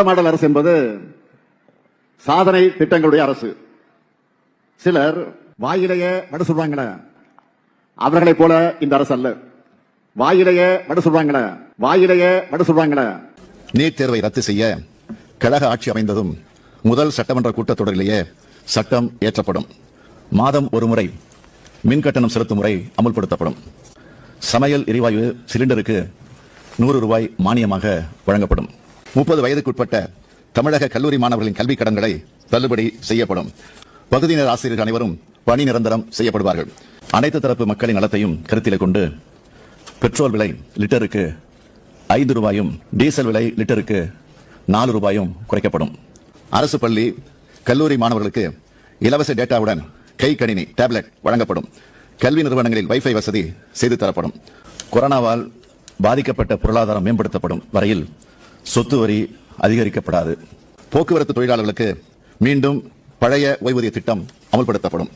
Model அரசு என்பது சாதனை திட்டங்களுடைய அரசு. சிலர் வாயிலேயே வட சொல்றாங்களே, அவர்களை போல இந்த அரசு அல்ல. வாயிலேயே வட சொல்றாங்களே, வாயிலேயே வட சொல்றாங்களே. நீட் தேர்வை ரத்து செய்ய கழக ஆட்சி அமைந்ததும் முதல் சட்டமன்ற கூட்டத்தொடரிலேயே சட்டம் இயற்றப்படும். மாதம் ஒரு முறை மின் கட்டணம் செலுத்தும் முறை அமுல்படுத்தப்படும். சமையல் எரிவாயு சிலிண்டருக்கு 100 ரூபாய் மானியமாக வழங்கப்படும். 30 வயதுக்குட்பட்ட தமிழக கல்லூரி மாணவர்களின் கல்வி கடன்களை தள்ளுபடி செய்யப்படும். பகுதியினர் ஆசிரியர்கள் அனைவரும் பணி நிரந்தரம் செய்யப்படுவார்கள். அனைத்து தரப்பு மக்களின் நலத்தையும் கருத்தில் கொண்டு பெட்ரோல் விலை லிட்டருக்கு 5 ரூபாயும் டீசல் விலை லிட்டருக்கு 4 ரூபாயும் குறைக்கப்படும். அரசு பள்ளி கல்லூரி மாணவர்களுக்கு இலவச டேட்டாவுடன் கை கணினி டேப்லெட் வழங்கப்படும். கல்வி நிறுவனங்களில் வைஃபை வசதி செய்து தரப்படும். கொரோனாவால் பாதிக்கப்பட்ட பொருளாதாரம் மேம்படுத்தப்படும் வரையில் சொத்து வரி அதிகரிக்கப்படாது. போக்குவரத்து தொழிலாளர்களுக்கு மீண்டும் பழைய ஓய்வூதிய திட்டம் அமல்படுத்தப்படும்.